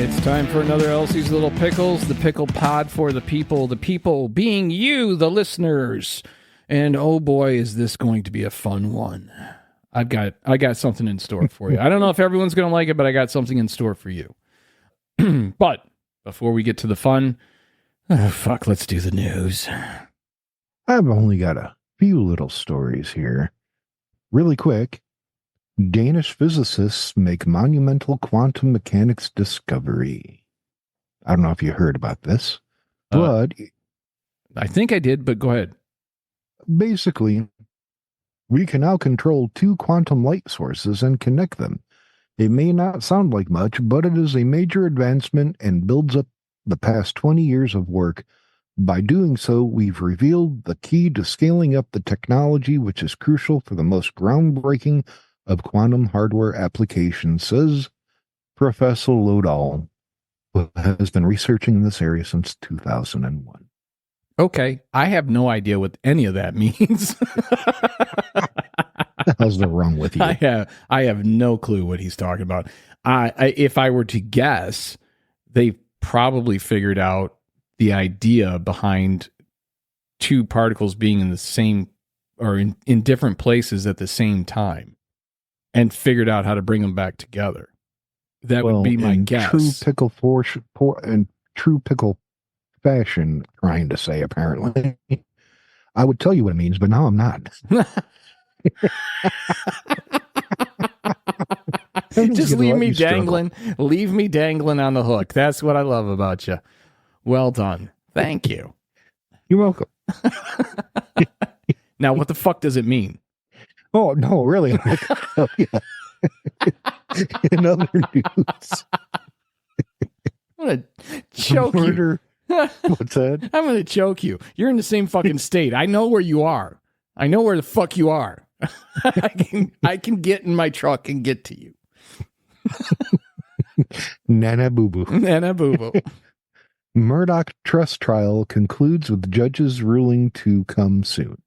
It's time for another Elsie's Little Pickles, the pickle pod for the people being you, the listeners. And oh boy, is this going to be a fun one. I got something in store for you. I don't know if everyone's going to like it, but I got something in store for you. But before we get to the fun, let's do the news. I've only got a few little stories here. Really quick. Danish physicists make monumental quantum mechanics discovery. I don't know if you heard about this, but I think I did, but go ahead. Basically, we can now control two quantum light sources and connect them. It may not sound like much, but it is a major advancement and builds up the past 20 years of work. By doing so, we've revealed the key to scaling up the technology, which is crucial for the most groundbreaking of quantum hardware applications, says Professor Lodahl, who has been researching this area since 2001. Okay, I have no idea what any of that means. How's that wrong with you? I have no clue what he's talking about. If I were to guess, they probably figured out the idea behind two particles being in the same or in different places at the same time, and figured out how to bring them back together. That would be my guess. True pickle fashion, trying to say, apparently. I would tell you what it means, but now I'm not. Just leave me dangling. Leave me dangling on the hook. That's what I love about you. Well done. Thank you. You're welcome. Now, what the fuck does it mean? Oh, no, really? Oh, yeah. In other news. I'm going to choke you. What's that? I'm going to choke you. You're in the same fucking state. I know where you are. I know where the fuck you are. I can get in my truck and get to you. Nana boo-boo. Nana boo-boo. Murdoch trust trial concludes with judge's ruling to come soon.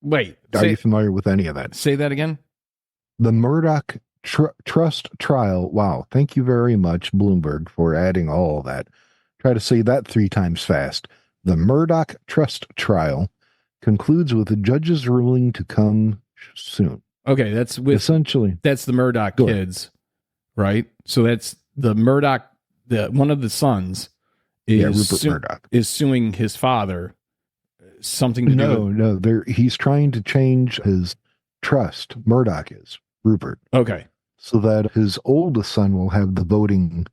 Wait. Are you familiar with any of that? Say that again. The Murdoch trust trial. Wow. Thank you very much, Bloomberg, for adding all that. Try to say that 3 times fast. The Murdoch trust trial concludes with the judge's ruling to come soon. Okay, that's the Murdoch kids, right? So that's the Murdoch. One of the sons is Rupert Murdoch is suing his father. Something to do with... No. He's trying to change his trust. Murdoch is Rupert. Okay, so that his oldest son will have the voting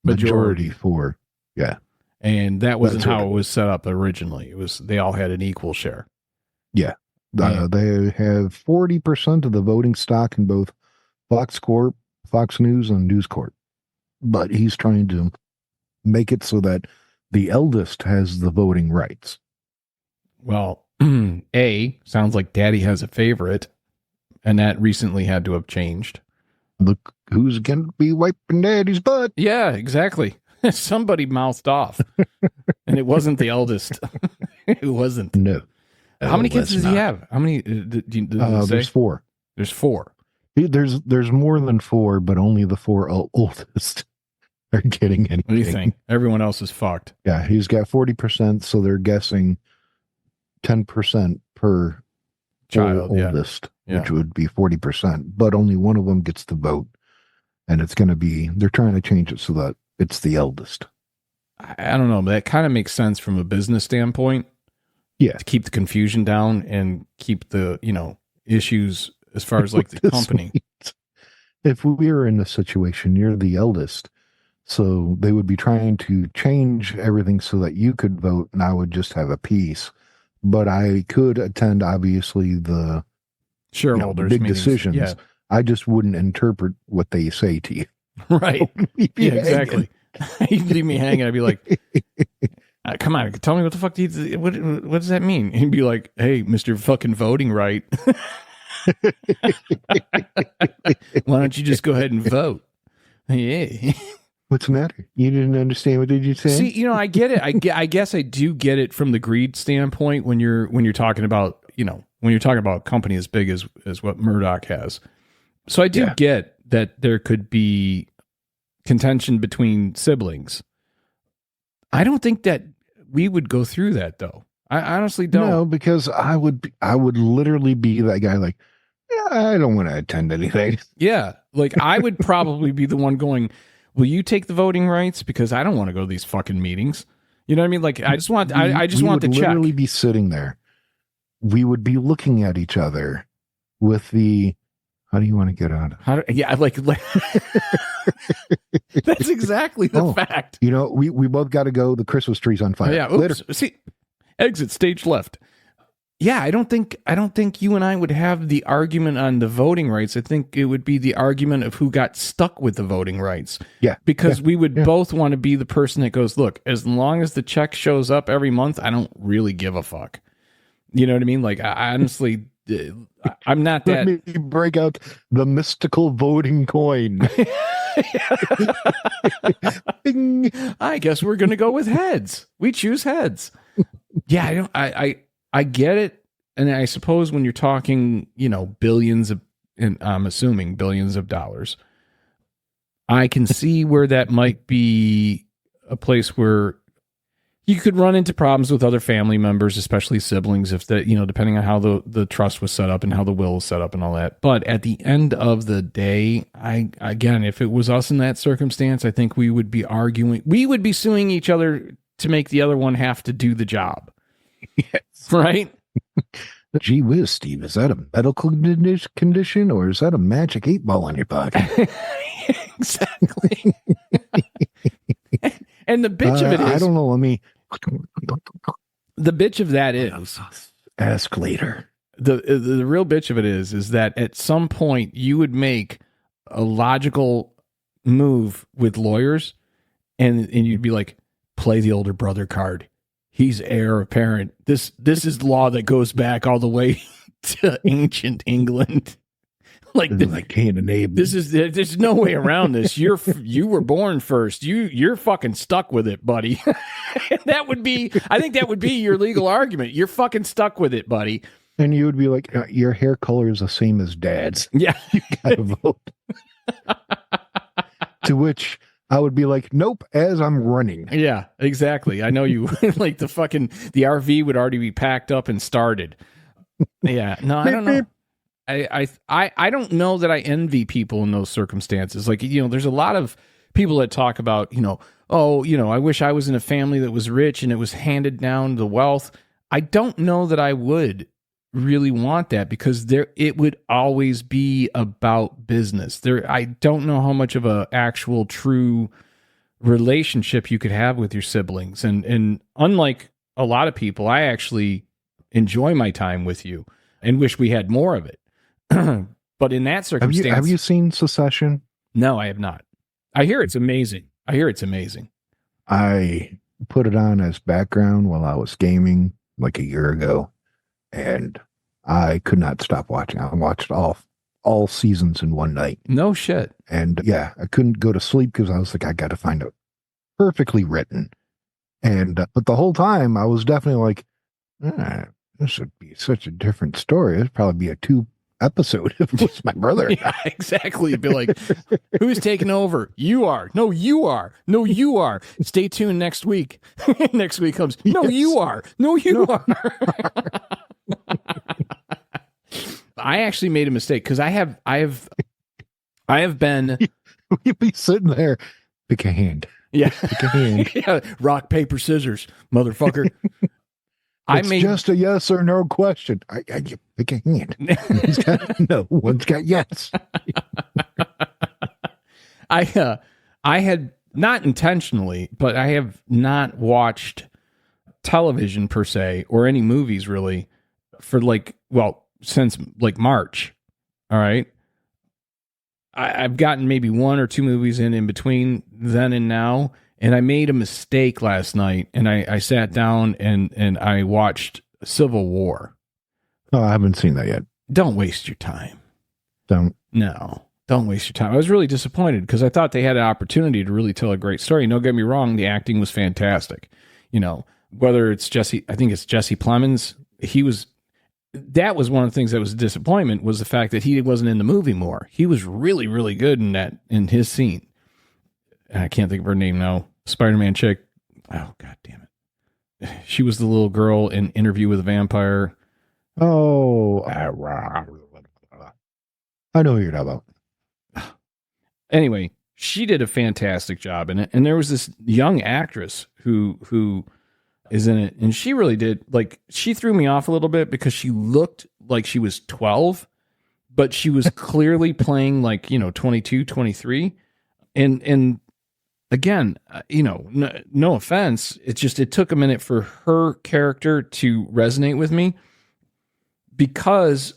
majority for. Yeah, and that wasn't how it was set up originally. It was they all had an equal share. Yeah. They have 40% of the voting stock in both Fox Corp, Fox News, and News Corp. But he's trying to make it so that the eldest has the voting rights. Well, sounds like Daddy has a favorite, and that recently had to have changed. Look who's going to be wiping Daddy's butt. Yeah, exactly. Somebody mouthed off, and it wasn't the eldest. It wasn't. No. How many kids does he have? How many? There's 4. There's 4. There's more than 4, but only the 4 oldest are getting anything. What do you think? Everyone else is fucked. Yeah, he's got 40%, so they're guessing 10% per child, oldest, which would be 40%. But only one of them gets the vote, and it's going to be. They're trying to change it so that it's the eldest. I don't know, but that kind of makes sense from a business standpoint. Yeah, to keep the confusion down and keep the issues as far as like the company. If we were in this situation, you're the eldest, so they would be trying to change everything so that you could vote, and I would just have a piece. But I could attend, obviously, the shareholders big meetings. decisions. Yeah. I just wouldn't interpret what they say to you. Right? Yeah, exactly. You'd leave me hanging. I'd be like, come on, tell me what the fuck what does that mean? He'd be like, hey, Mr. fucking voting right. Why don't you just go ahead and vote? Yeah. What's the matter? You didn't understand? What did you say? See, I get it. I guess I do get it from the greed standpoint when you're talking about, when you're talking about a company as big as what Murdoch has. So I do get that there could be contention between siblings. I don't think that we would go through that, though. I honestly don't. No, because I would literally be that guy like, yeah, I don't want to attend anything. Yeah. Like, I would probably be the one going, will you take the voting rights? Because I don't want to go to these fucking meetings. You know what I mean? Like, I just want the check. Literally be sitting there. We would be looking at each other with the, how do you want to get out of it? That's exactly the fact. You know, we both got to go. The Christmas tree's on fire. Yeah. Oops. Later. See, exit stage left. Yeah, I don't think you and I would have the argument on the voting rights. I think it would be the argument of who got stuck with the voting rights. Yeah. Because we would both want to be the person that goes, look, as long as the check shows up every month, I don't really give a fuck. You know what I mean? Like, I honestly, I'm not that. Let me break out the mystical voting coin. Bing. I guess we're going to go with heads. We choose heads. Yeah, I get it. And I suppose when you're talking, billions of, and I'm assuming billions of dollars, I can see where that might be a place where you could run into problems with other family members, especially siblings, if that, depending on how the trust was set up and how the will was set up and all that. But at the end of the day, if it was us in that circumstance, I think we would be arguing, we would be suing each other to make the other one have to do the job. Yes. Right? Gee whiz, Steve, is that a medical condition or is that a magic 8-ball on your pocket? Exactly. And the bitch of it is, I don't know. the bitch of that is, ask later. The real bitch of it is that at some point you would make a logical move with lawyers and you'd be like, play the older brother card. He's heir apparent. This is law that goes back all the way to ancient England. Like Cain and Abel. There's no way around this. You were born first. You're fucking stuck with it, buddy. I think that would be your legal argument. You're fucking stuck with it, buddy. And you would be like, your hair color is the same as dad's. Yeah. You gotta vote. To which I would be like, nope, as I'm running. Yeah, exactly. I know you like the RV would already be packed up and started. Yeah. No, I don't know. I don't know that I envy people in those circumstances. Like, there's a lot of people that talk about, I wish I was in a family that was rich and it was handed down the wealth. I don't know that I would really want that because it would always be about business. I don't know how much of a actual true relationship you could have with your siblings. And unlike a lot of people, I actually enjoy my time with you and wish we had more of it. But in that circumstance, have you seen Succession? No, I have not. I hear it's amazing. I put it on as background while I was gaming like a year ago, and I could not stop watching. I watched all seasons in one night. No shit. And yeah, I couldn't go to sleep because I was like, I got to find it perfectly written. And but the whole time I was definitely like, this would be such a different story. It'd probably be a 2-episode if it was my brother. Yeah, exactly. You'd be like, who's taking over? You are. No, you are. No, you are. Stay tuned next week. Next week comes. No, yes. You are. No, you are. I actually made a mistake because I have been. You'd be sitting there. Pick a hand. Yeah. Pick a hand. Yeah. Rock, paper, scissors, motherfucker. It's just a yes or no question. I pick a hand. One's got no. One's got yes. I had not intentionally, but I have not watched television per se or any movies really for since March. All right. I've gotten maybe 1 or 2 movies in between then and now. And I made a mistake last night, and I sat down and I watched Civil War. Oh, I haven't seen that yet. Don't waste your time. Don't waste your time. I was really disappointed because I thought they had an opportunity to really tell a great story. Don't get me wrong, the acting was fantastic. Whether it's I think it's Jesse Plemons. That was one of the things that was a disappointment was the fact that he wasn't in the movie more. He was really, really good in his scene. I can't think of her name now. Spider-Man chick. Oh, God damn it. She was the little girl in Interview with a Vampire. Oh, I know who you're talking about. Anyway, she did a fantastic job in it. And there was this young actress who is in it. And she really did, like, she threw me off a little bit because she looked like she was 12, but she was clearly playing like, 22, 23. And again, no offense. It's just, it took a minute for her character to resonate with me because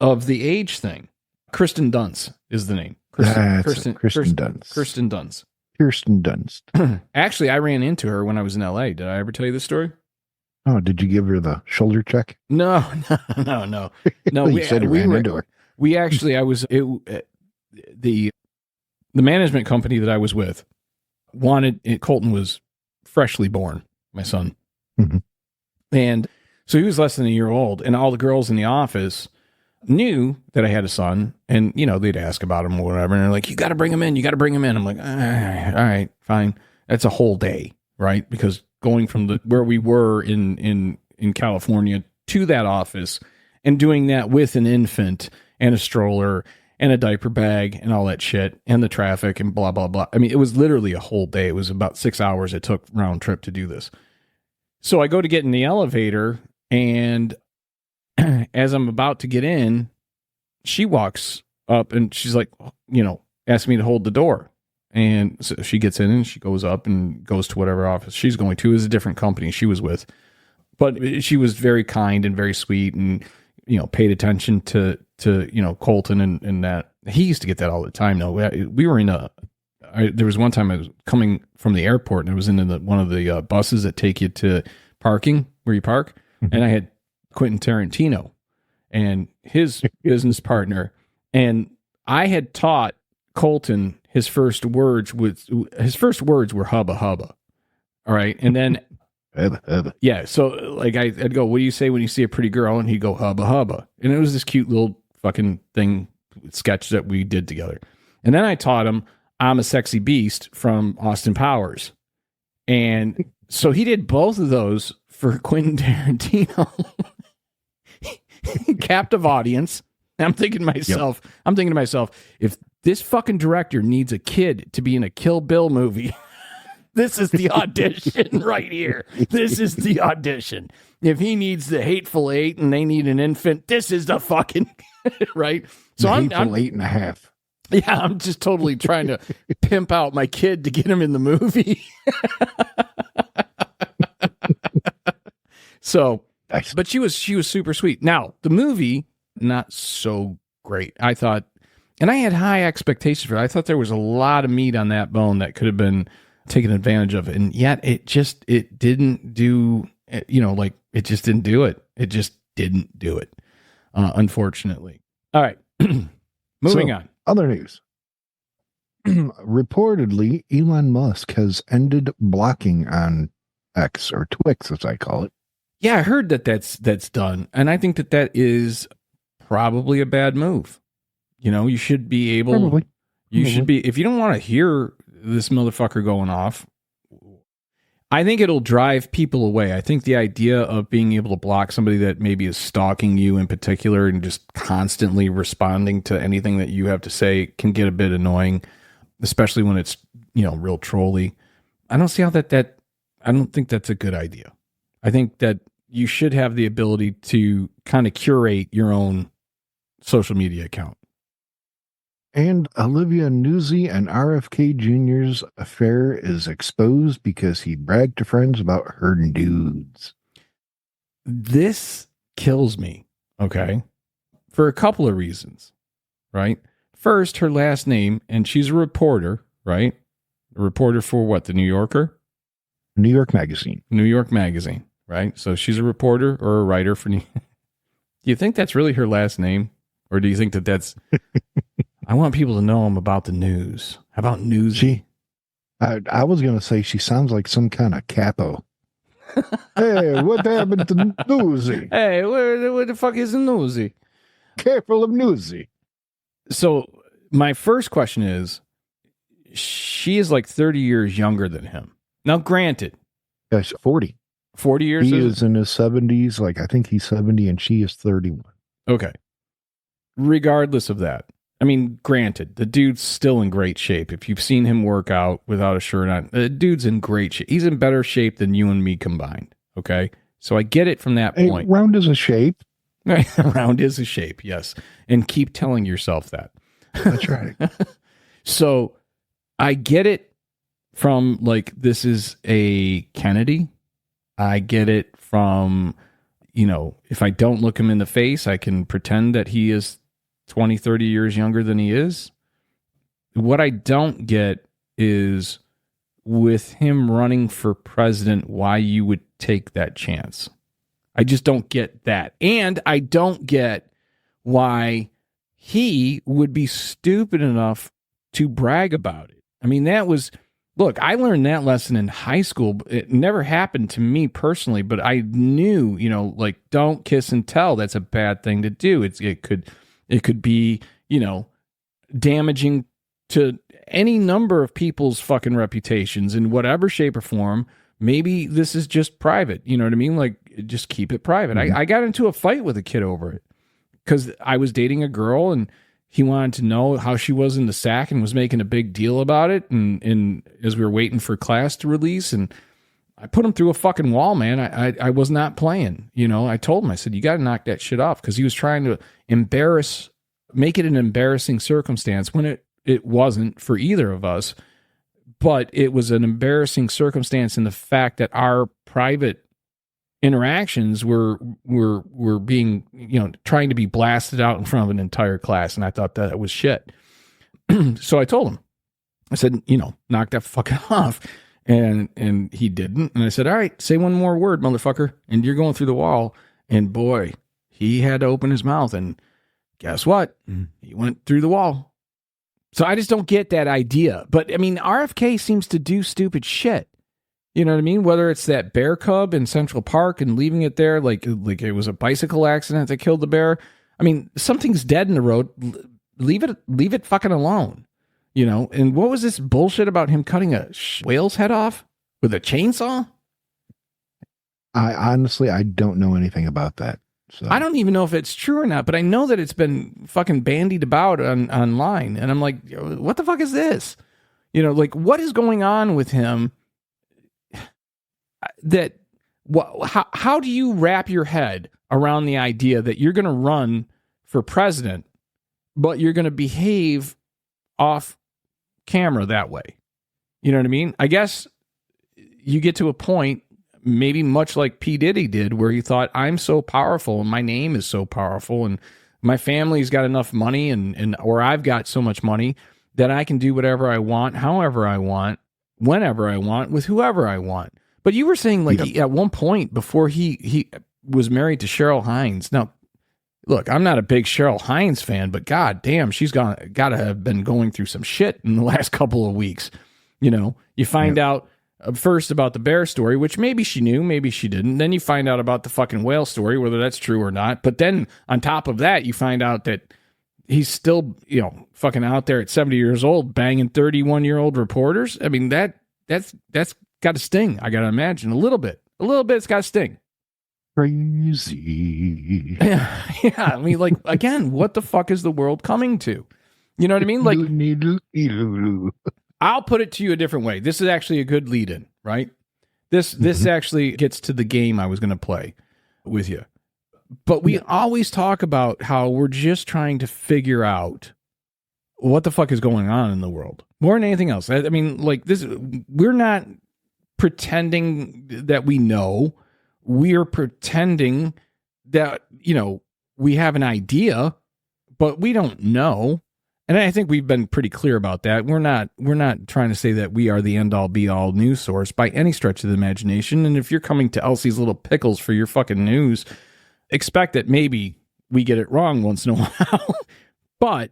of the age thing. Kirsten Dunst is the name. Kirsten Dunst. Kirsten Dunst. Kirsten Dunst. Actually, I ran into her when I was in LA. Did I ever tell you this story? Oh, did you give her the shoulder check? No. No, you said you ran into her. We actually, the management company that I was with Colton was freshly born, my son. Mm-hmm. And so he was less than a year old, and all the girls in the office knew that I had a son, and, they'd ask about him or whatever, and they're like, you got to bring him in. I'm like, all right, fine. That's a whole day, right? Because going from where we were in California to that office and doing that with an infant and a stroller and a diaper bag and all that shit and the traffic and blah, blah, blah. I mean, it was literally a whole day. It was about 6 hours it took round trip to do this. So I go to get in the elevator, and as I'm about to get in, she walks up and she's like, asked me to hold the door. And so she gets in and she goes up and goes to whatever office she's going to. It was a different company she was with. But she was very kind and very sweet and, paid attention to Colton and that. He used to get that all the time. No, we were there was one time I was coming from the airport and I was in one of the buses that take you to parking where you park. Mm-hmm. And I had Quentin Tarantino and his business partner. And I had taught Colton his first words were hubba hubba. All right. And then, yeah. So like I'd go, what do you say when you see a pretty girl? And he'd go hubba hubba. And it was this cute little fucking sketch that we did together. And then I taught him, I'm a sexy beast from Austin Powers. And so he did both of those for Quentin Tarantino. Captive audience. I'm thinking to myself, if this fucking director needs a kid to be in a Kill Bill movie, this is the audition right here. This is the audition. If he needs the Hateful Eight and they need an infant, this is the fucking right. So I'm 8.5. Yeah, I'm just totally trying to pimp out my kid to get him in the movie. So, nice. But she was super sweet. Now, the movie, not so great. I thought, and I had high expectations for it. I thought there was a lot of meat on that bone that could have been taken advantage of. And yet it didn't do, it just didn't do it. It just didn't do it, unfortunately. All right. Moving on. Other news. Reportedly, Elon Musk has ended blocking on X, or Twix, as I call it. Yeah, I heard that's done. And I think that is probably a bad move. You should be able... Probably. You should be... If you don't want to hear this motherfucker going off, I think it'll drive people away. I think the idea of being able to block somebody that maybe is stalking you in particular and just constantly responding to anything that you have to say can get a bit annoying, especially when it's, real trolly. I don't see how I don't think that's a good idea. I think that you should have the ability to kind of curate your own social media account. And Olivia Nuzzi and RFK Jr.'s affair is exposed because he bragged to friends about her nudes. This kills me, okay? For a couple of reasons, right? First, her last name, and she's a reporter, right? A reporter for what, the New Yorker? New York Magazine. New York Magazine, right? So she's a reporter or a writer for New Do you think that's really her last name? Or do you think that's... I want people to know I'm about the news. How about newsy? I was going to say she sounds like some kind of capo. Hey, what happened to Newsy? Hey, where the fuck is the Newsy? Careful of Newsy. So my first question is, she is like 30 years younger than him. Now, granted, Yes, 40. 40 years. He is in his 70s. Like, I think he's 70 and she is 31. Okay. Regardless of that, I mean, granted, the dude's still in great shape. If you've seen him work out without a shirt on, the dude's in great shape. He's in better shape than you and me combined. Okay. So I get it from that point. Round is a shape. Round is a shape. Yes. And keep telling yourself that. That's right. So I get it from like, this is a Kennedy. I get it from, you know, if I don't look him in the face, I can pretend that he is 20, 30 years younger than he is. What I don't get is with him running for president, why you would take that chance. I just don't get that. And I don't get why he would be stupid enough to brag about it. I mean, that was, look, I learned that lesson in high school. It never happened to me personally, but I knew, you know, like, don't kiss and tell. That's a bad thing to do. It could be, you know, damaging to any number of people's fucking reputations in whatever shape or form. Maybe this is just private. You know what I mean? Like, just keep it private. Mm-hmm. I got into a fight with a kid over it because I was dating a girl and he wanted to know how she was in the sack and was making a big deal about it. And as we were waiting for class to release, and I put him through a fucking wall, man. I was not playing. You know, I told him, I said, you got to knock that shit off, because he was trying to make it an embarrassing circumstance when it wasn't for either of us. But it was an embarrassing circumstance in the fact that our private interactions were being, you know, trying to be blasted out in front of an entire class. And I thought that was shit. So I told him, I said, you know, knock that fucking off. And he didn't. And I said, all right, say one more word, motherfucker, and you're going through the wall. And boy, he had to open his mouth, and guess what? He went through the wall. So I just don't get that idea. But I mean, RFK seems to do stupid shit. You know what I mean? Whether it's that bear cub in Central Park and leaving it there like it was a bicycle accident that killed the bear. I mean, something's dead in the road. Leave it fucking alone. You know? And what was this bullshit about him cutting a whale's head off with a chainsaw? I don't know anything about that. So. I don't even know if it's true or not, but I know that it's been fucking bandied about online. And I'm like, what the fuck is this? You know, like, what is going on with him? How do you wrap your head around the idea that you're going to run for president, but you're going to behave off camera that way? You know what I mean? I guess you get to a point, maybe much like P. Diddy did, where he thought, I'm so powerful and my name is so powerful and my family's got enough money and or I've got so much money that I can do whatever I want, however I want, whenever I want, with whoever I want. But you were saying, like, at one point before he was married to Cheryl Hines. Now, look, I'm not a big Cheryl Hines fan, but god damn, she's got to have been going through some shit in the last couple of weeks. You know, you find out first about the bear story, which maybe she knew, maybe she didn't. Then you find out about the fucking whale story, whether that's true or not. But then on top of that, you find out that he's still, you know, fucking out there at 70 years old, banging 31-year-old reporters. I mean, that's got to sting. I got to imagine a little bit. It's got to sting. Crazy. Yeah. I mean, like, again, what the fuck is the world coming to? You know what I mean? Like, I'll put it to you a different way. This is actually a good lead in, right? This actually gets to the game I was going to play with you. But we always talk about how we're just trying to figure out what the fuck is going on in the world more than anything else. I mean, like, this, we're not pretending that we know. We are pretending that, you know, we have an idea, but we don't know. And I think we've been pretty clear about that. We're not trying to say that we are the end all be all news source by any stretch of the imagination. And if you're coming to Elsie's Little Pickles for your fucking news, expect that maybe we get it wrong once in a while. But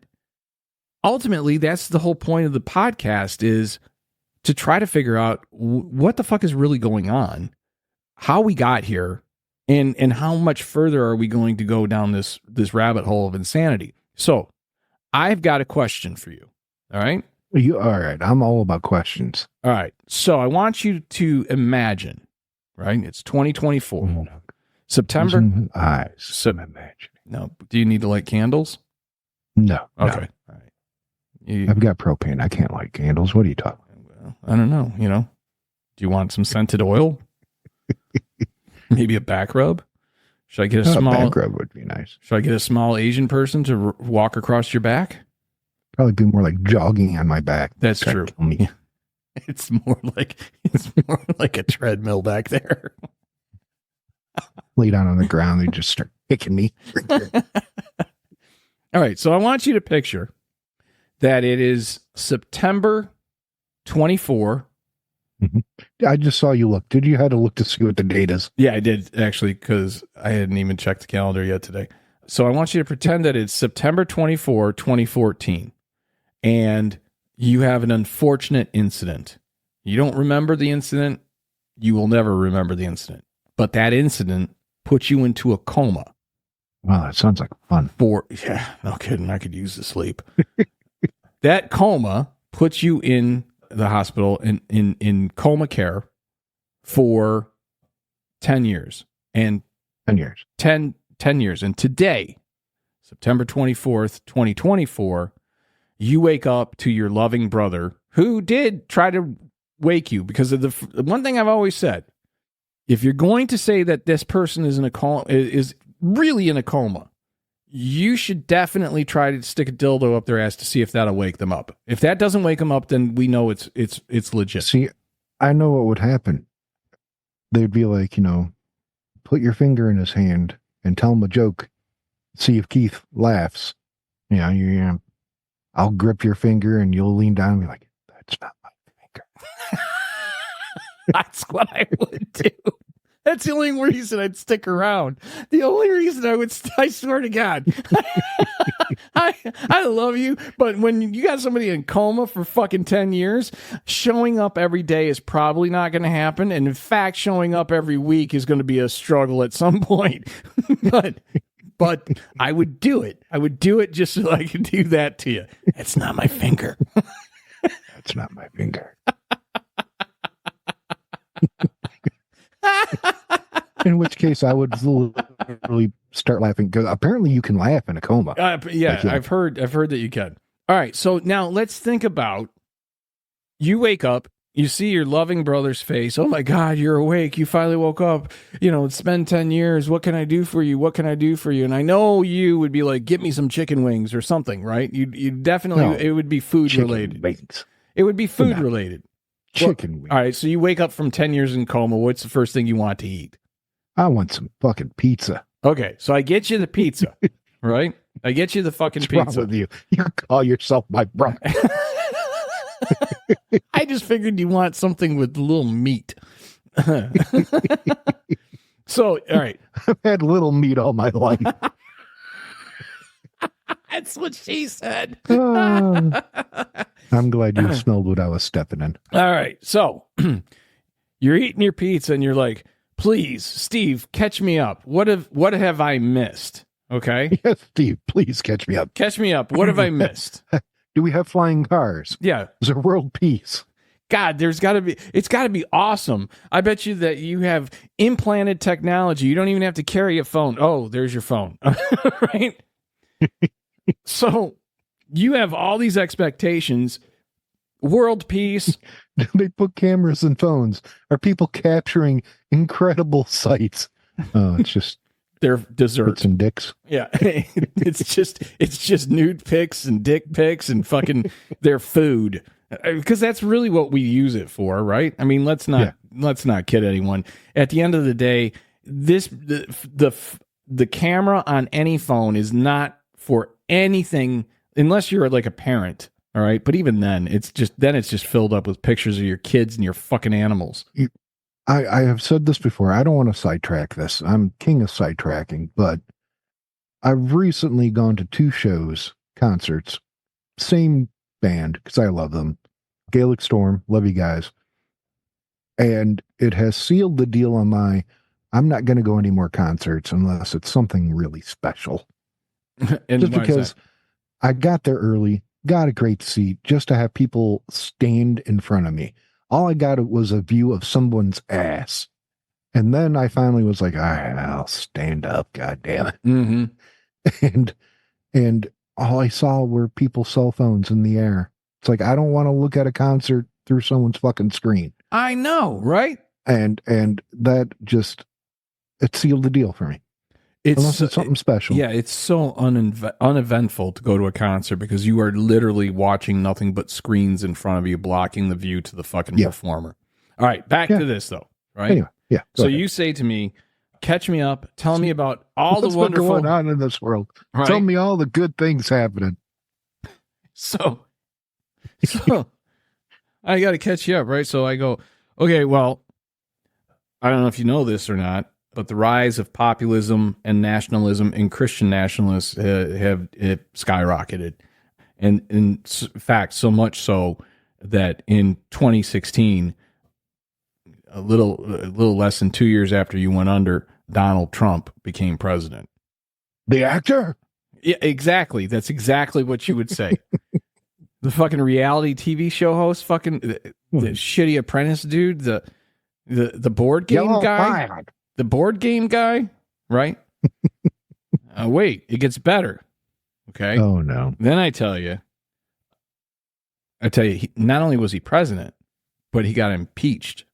ultimately, that's the whole point of the podcast, is to try to figure out what the fuck is really going on, how we got here, and how much further are we going to go down this rabbit hole of insanity. So I've got a question for you. All right. All right. I'm all about questions. All right. So I want you to imagine, right? It's 2024. September. Eyes. I'm imagining. No. Do you need to light candles? No. Okay. All right. I've got propane. I can't light candles. What are you talking about? Well, I don't know. Do you want some scented oil? Maybe a back rub? Should I get a small back rub would be nice. Should I get a small Asian person to walk across your back? Probably be more like jogging on my back. That's true. It's more like a treadmill back there. Lay down on the ground, they just start kicking me. All right, so I want you to picture that it is September 24. Mm-hmm. I just saw you look. Did you have to look to see what the date is? Yeah, I did actually, because I hadn't even checked the calendar yet today. So I want you to pretend that it's September 24, 2014, and you have an unfortunate incident. You don't remember the incident. You will never remember the incident. But that incident puts you into a coma. Wow, that sounds like fun. Yeah, no kidding. I could use the sleep. That coma puts you in the hospital in coma care for 10 years. And 10 years. 10 years. And today, September 24th, 2024, you wake up to your loving brother who did try to wake you, because of the one thing I've always said: if you're going to say that this person is is really in a coma, you should definitely try to stick a dildo up their ass to see if that'll wake them up. If that doesn't wake them up, then we know it's legit. See, I know what would happen. They'd be like, put your finger in his hand and tell him a joke. See if Keith laughs. I'll grip your finger and you'll lean down and be like, that's not my finger. That's what I would do. That's the only reason I'd stick around. The only reason I swear to God, I love you, but when you got somebody in coma for fucking 10 years, showing up every day is probably not going to happen. And in fact, showing up every week is going to be a struggle at some point. But I would do it. I would do it just so I could do that to you. That's not my finger. That's not my finger. In which case, I would literally start laughing, because apparently you can laugh in a coma. Yeah, I've heard that you can. All right, so now let's think about: you wake up, you see your loving brother's face. Oh my God, you're awake! You finally woke up. It's been 10 years. What can I do for you? What can I do for you? And I know you would be like, "Get me some chicken wings or something," right? You definitely. No, it would be food related. Wings. It would be food related. Chicken wings. All right, so you wake up from 10 years in coma. What's the first thing you want to eat? I want some fucking pizza. Okay, so I get you the pizza, right? I get you the fucking pizza. What's wrong with you? You call yourself my brother. I just figured you want something with a little meat. So, all right. I've had little meat all my life. That's what she said. I'm glad you smelled what I was stepping in. All right. So you're eating your pizza and you're like, please, Steve, catch me up. What have I missed? Okay. Yes, Steve, please catch me up. Catch me up. What have I missed? Do we have flying cars? Yeah. Is there world peace? God, it's got to be awesome. I bet you that you have implanted technology. You don't even have to carry a phone. Oh, there's your phone. Right? So you have all these expectations. World peace. They put cameras in phones. Are people capturing incredible sights? Oh, it's just their desserts and dicks. Yeah, it's just nude pics and dick pics and fucking their food, because that's really what we use it for, right? I mean, let's not kid anyone. At the end of the day, the camera on any phone is not for anything unless you're like a parent. All right. But even then, it's just filled up with pictures of your kids and your fucking animals. I have said this before. I don't want to sidetrack this. I'm king of sidetracking, but I've recently gone to 2 concerts, same band, because I love them. Gaelic Storm, love you guys. And it has sealed the deal on I'm not going to go any more concerts unless it's something really special. And just because I got there early. got a great seat just to have people stand in front of me. All I got was a view of someone's ass. And then I finally was like, all right, I'll stand up, god damn it. Mm-hmm. And all I saw were people's cell phones in the air. It's like, I don't want to look at a concert through someone's fucking screen. I know, right? And that just, it sealed the deal for me. Unless it's something special. Yeah, it's so uneventful to go to a concert because you are literally watching nothing but screens in front of you, blocking the view to the fucking performer. All right, back to this though, right? Anyway, yeah. So you say to me, catch me up, tell me about all the wonderful going on in this world. Right? Tell me all the good things happening. So I got to catch you up, right? So I go, okay, well, I don't know if you know this or not, but the rise of populism and nationalism and Christian nationalists have skyrocketed. And in fact, so much so that in 2016, a little less than 2 years after you went under, Donald Trump became president. The actor? Yeah, exactly. That's exactly what you would say. The fucking reality TV show host, fucking the shitty apprentice dude, the board game guy. Fired. The board game guy, right? Wait, it gets better. Okay. Oh no. Then I tell you, not only was he president, but he got impeached.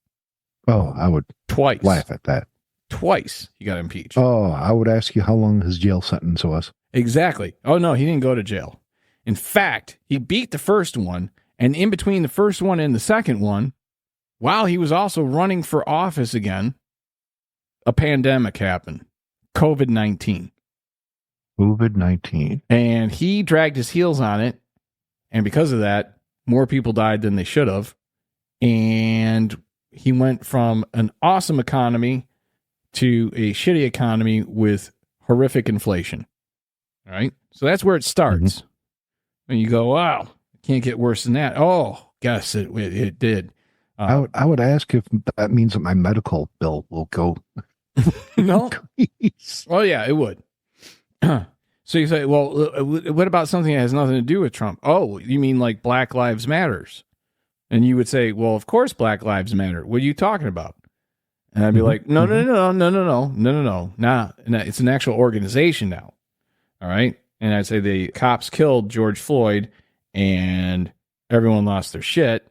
Oh, I would twice laugh at that. Twice he got impeached. Oh, I would ask you how long his jail sentence was. Exactly. Oh no, he didn't go to jail. In fact, he beat the first one, and in between the first one and the second one, while he was also running for office again, a pandemic happened. COVID-19. COVID-19. And he dragged his heels on it. And because of that, more people died than they should have. And he went from an awesome economy to a shitty economy with horrific inflation. All right. So that's where it starts. Mm-hmm. And you go, wow, can't get worse than that. Oh, guess it did. I would ask if that means that my medical bill will go. No. Oh, yeah, it would. So you say, well, what about something that has nothing to do with Trump? Oh, you mean like Black Lives Matters? And you would say, well, of course Black Lives Matter. What are you talking about? And I'd be like, no. Nah, it's an actual organization now. All right. And I'd say the cops killed George Floyd and everyone lost their shit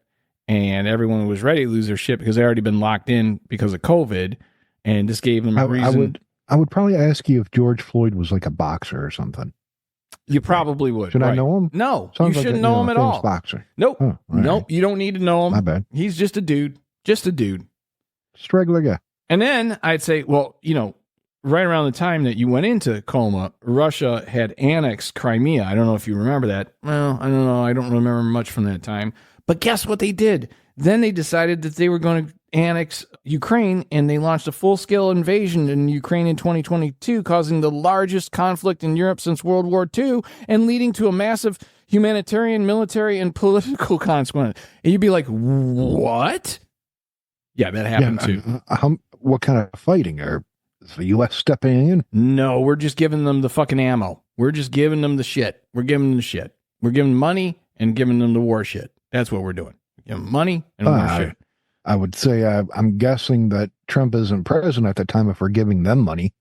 and everyone was ready to lose their shit because they already been locked in because of COVID. And this gave them a reason. I would probably ask you if George Floyd was like a boxer or something. You probably would. Should I know him? No, you shouldn't know him at all. Boxer. Nope. Oh, nope. Right. You don't need to know him. My bad. He's just a dude. Just a dude. Just a regular guy. And then I'd say, well, right around the time that you went into Coma, Russia had annexed Crimea. I don't know if you remember that. Well, I don't know. I don't remember much from that time. But guess what they did? Then they decided that they were going to annex Ukraine, and they launched a full-scale invasion in Ukraine in 2022, causing the largest conflict in Europe since World War II and leading to a massive humanitarian, military, and political consequence. And you'd be like, what? Yeah, that happened too. What kind of fighting? Is the U.S. stepping in? No, we're just giving them the fucking ammo. We're just giving them the shit. We're giving them the shit. We're giving money and giving them the war shit. That's what we're doing. Give them money and war shit. I would say I'm guessing that Trump isn't president at the time if we're giving them money.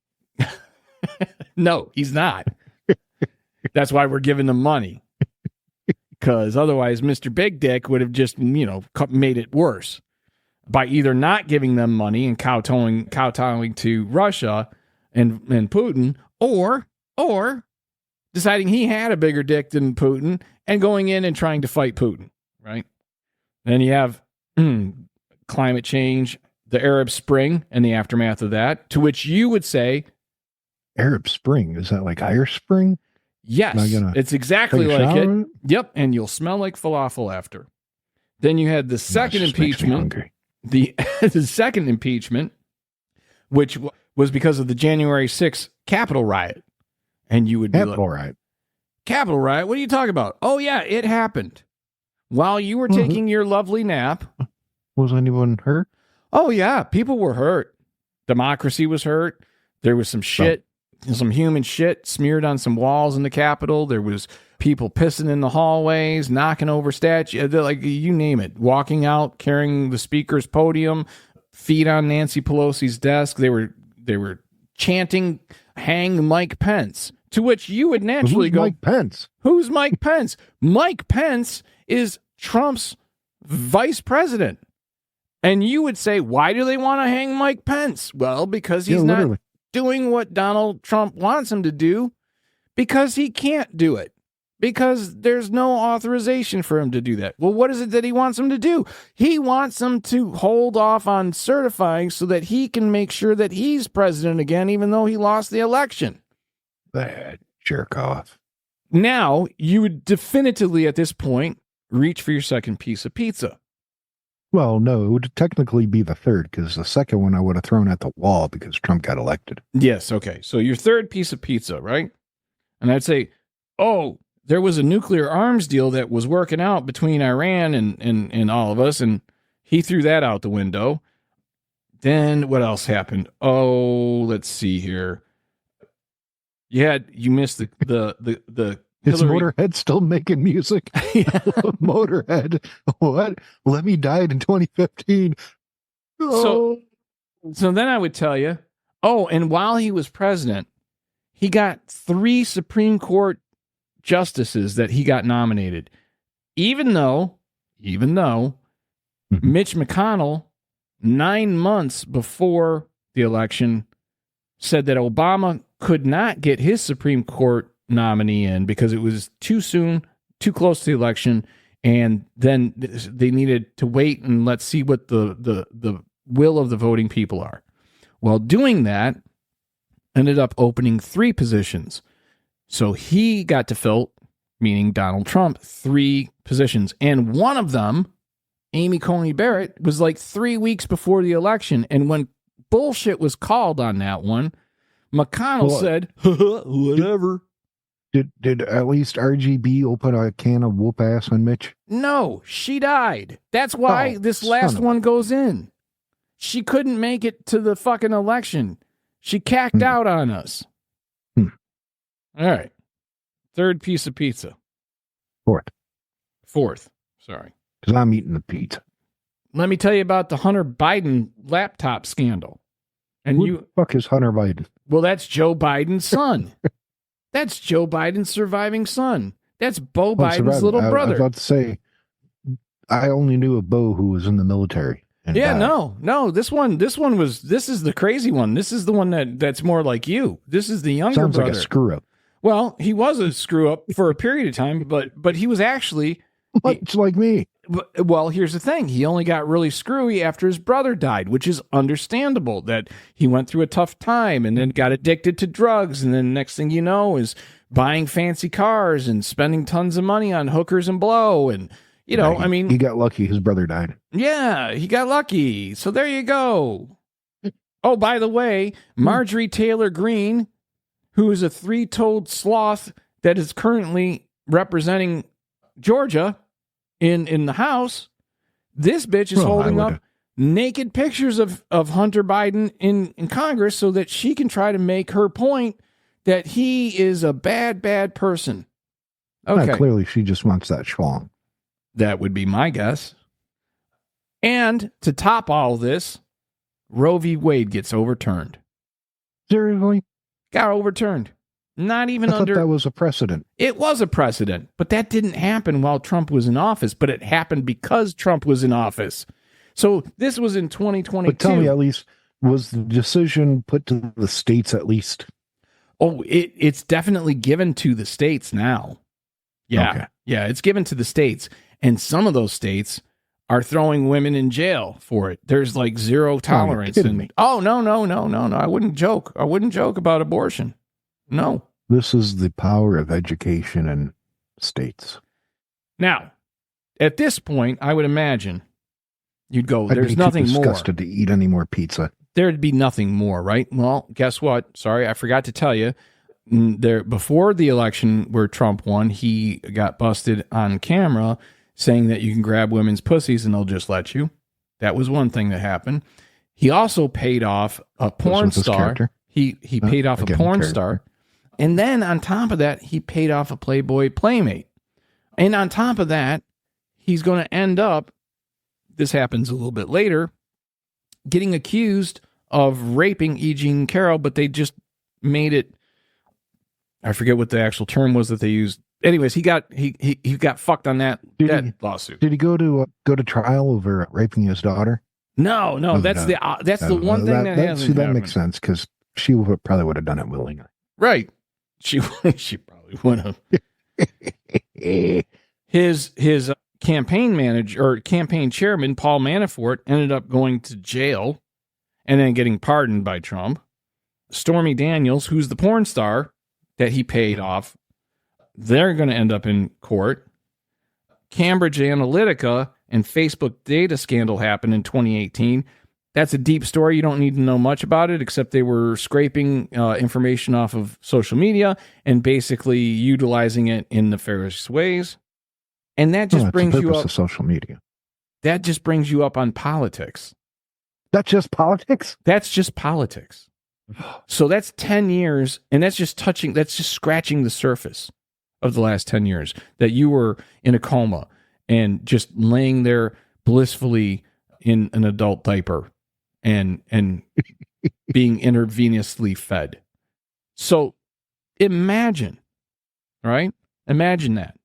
No, he's not. That's why we're giving them money. Because otherwise, Mr. Big Dick would have just, made it worse by either not giving them money and kowtowing to Russia and Putin, or deciding he had a bigger dick than Putin and going in and trying to fight Putin, right? Then you have climate change, the Arab Spring, and the aftermath of that, to which you would say... Arab Spring? Is that like Irish Spring? Yes, it's exactly like it. Yep, and you'll smell like falafel after. Then you had the second impeachment. The second impeachment, which was because of the January 6th Capitol riot. And you would be Capitol riot? Capitol riot? What are you talking about? Oh, yeah, it happened. While you were taking your lovely nap... Was anyone hurt? Oh, yeah. People were hurt. Democracy was hurt. There was some shit some human shit smeared on some walls in the Capitol. There was people pissing in the hallways, knocking over statues, like you name it, walking out, carrying the speaker's podium, feet on Nancy Pelosi's desk. They were chanting, "Hang Mike Pence," to which you would naturally go, Mike Pence? Who's Mike Pence? Mike Pence is Trump's vice president. And you would say, why do they want to hang Mike Pence? Well, because he's not doing what Donald Trump wants him to do, because he can't do it, because there's no authorization for him to do that. Well, what is it that he wants him to do? He wants him to hold off on certifying so that he can make sure that he's president again, even though he lost the election. That jerk off. Now, you would definitively at this point reach for your second piece of pizza. Well, no, it would technically be the third, because the second one I would have thrown at the wall because Trump got elected. Yes, okay. So your third piece of pizza, right? And I'd say, oh, there was a nuclear arms deal that was working out between Iran and all of us, and he threw that out the window. Then what else happened? Oh, let's see here. You missed the Is Hillary. Motorhead still making music? Motorhead. What? Lemmy died in 2015. Oh. So then I would tell you, and while he was president, he got 3 Supreme Court justices that he got nominated. Even though Mitch McConnell, 9 months before the election, said that Obama could not get his Supreme Court nominee in because it was too soon, too close to the election, and then they needed to wait and let's see what the will of the voting people are. Well, doing that ended up opening 3 positions. So he got to fill, meaning Donald Trump, 3 positions. And one of them, Amy Coney Barrett, was like 3 weeks before the election. And when bullshit was called on that one, McConnell said, whatever. Did at least RGB open a can of whoop ass on Mitch? No, she died. That's why this last one goes in. She couldn't make it to the fucking election. She cacked out on us. All right. Third piece of pizza. Fourth. Sorry. Because I'm eating the pizza. Let me tell you about the Hunter Biden laptop scandal. And Who the fuck is Hunter Biden? Well, that's Joe Biden's son. That's Joe Biden's surviving son. That's Beau Biden's little brother. I was about to say, I only knew of Beau who was in the military. No. This is the crazy one. This is the one that's more like you. This is the younger Sounds brother. Like a screw up. Well, he was a screw up for a period of time, but he was actually much like me. Well, here's the thing. He only got really screwy after his brother died, which is understandable, that he went through a tough time and then got addicted to drugs. And then next thing you know is buying fancy cars and spending tons of money on hookers and blow. And, he got lucky. His brother died. Yeah, he got lucky. So there you go. Oh, by the way, Marjorie Taylor Greene, who is a 3-toed sloth that is currently representing Georgia in the House, this bitch is holding up naked pictures of Hunter Biden in Congress so that she can try to make her point that he is a bad person. Okay. Clearly, she just wants that schlong. That would be my guess. And to top all this, Roe v. Wade gets overturned. Seriously? Got overturned. Not even I thought that was a precedent. It was a precedent, but that didn't happen while Trump was in office, but it happened because Trump was in office. So this was in 2022. But tell me, at least, was the decision put to the states at least? Oh, it's definitely given to the states now. Yeah. Okay. Yeah, it's given to the states. And some of those states are throwing women in jail for it. There's like zero tolerance. No. I wouldn't joke. I wouldn't joke about abortion. No. This is the power of education in states. Now, at this point, I would imagine you'd go, there's nothing more. I'd be disgusted to eat any more pizza. There'd be nothing more, right? Well, guess what? Sorry, I forgot to tell you. Before the election where Trump won, he got busted on camera saying that you can grab women's pussies and they'll just let you. That was one thing that happened. He also paid off a porn star. He paid off a Again, porn character. star. And then on top of that, he paid off a Playboy playmate. And on top of that, he's going to end up, this happens a little bit later, getting accused of raping E. Jean Carroll, but they just made it, I forget what the actual term was that they used. Anyways, he got fucked on that lawsuit. Did he go to trial over raping his daughter? No, that's the one thing that hasn't that makes sense, because she probably would have done it willingly. Right. She probably would have. His campaign manager or campaign chairman, Paul Manafort, ended up going to jail and then getting pardoned by Trump. Stormy Daniels, who's the porn star that he paid off, they're going to end up in court. Cambridge Analytica and Facebook data scandal happened in 2018. That's a deep story. You don't need to know much about it, except they were scraping information off of social media and basically utilizing it in nefarious ways. And that just brings you up. Of social media. That just brings you up on politics. That's just politics? That's just politics. So that's 10 years, and that's just scratching the surface of the last 10 years, that you were in a coma and just laying there blissfully in an adult diaper and being intravenously fed. So imagine, right? Imagine that.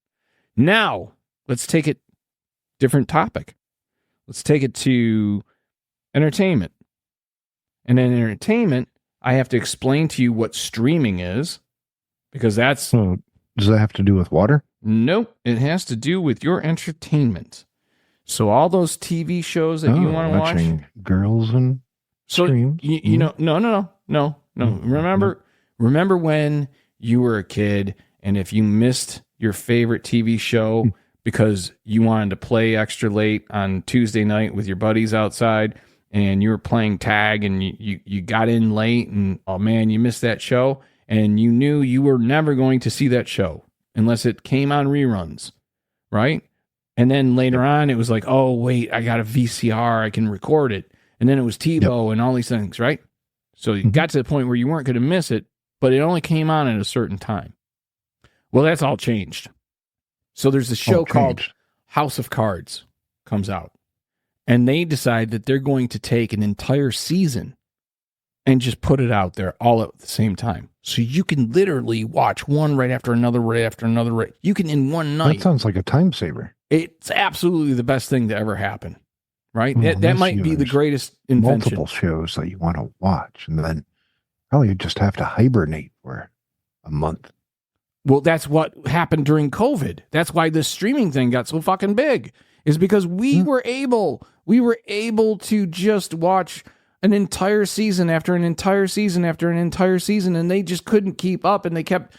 Now, let's take it different topic. Let's take it to entertainment. And in entertainment, I have to explain to you what streaming is, because that's... does that have to do with water? Nope. It has to do with your entertainment. So all those TV shows that you want to watch, girls and streams. You know, no. Remember when you were a kid, and if you missed your favorite TV show because you wanted to play extra late on Tuesday night with your buddies outside, and you were playing tag, and you got in late, and oh man, you missed that show, and you knew you were never going to see that show unless it came on reruns, right? And then later on, it was like, oh, wait, I got a VCR. I can record it. And then it was TiVo and all these things, right? So you got to the point where you weren't going to miss it, but it only came on at a certain time. Well, that's all changed. So there's a show called House of Cards comes out. And they decide that they're going to take an entire season and just put it out there all at the same time. So you can literally watch one right after another, right? You can in one night. That sounds like a time saver. It's absolutely the best thing to ever happen, right? That might be the greatest invention. Multiple shows that you want to watch, and then probably you just have to hibernate for a month. Well, that's what happened during COVID. That's why this streaming thing got so fucking big, is because we were able to just watch an entire season after an entire season after an entire season, and they just couldn't keep up, and they kept...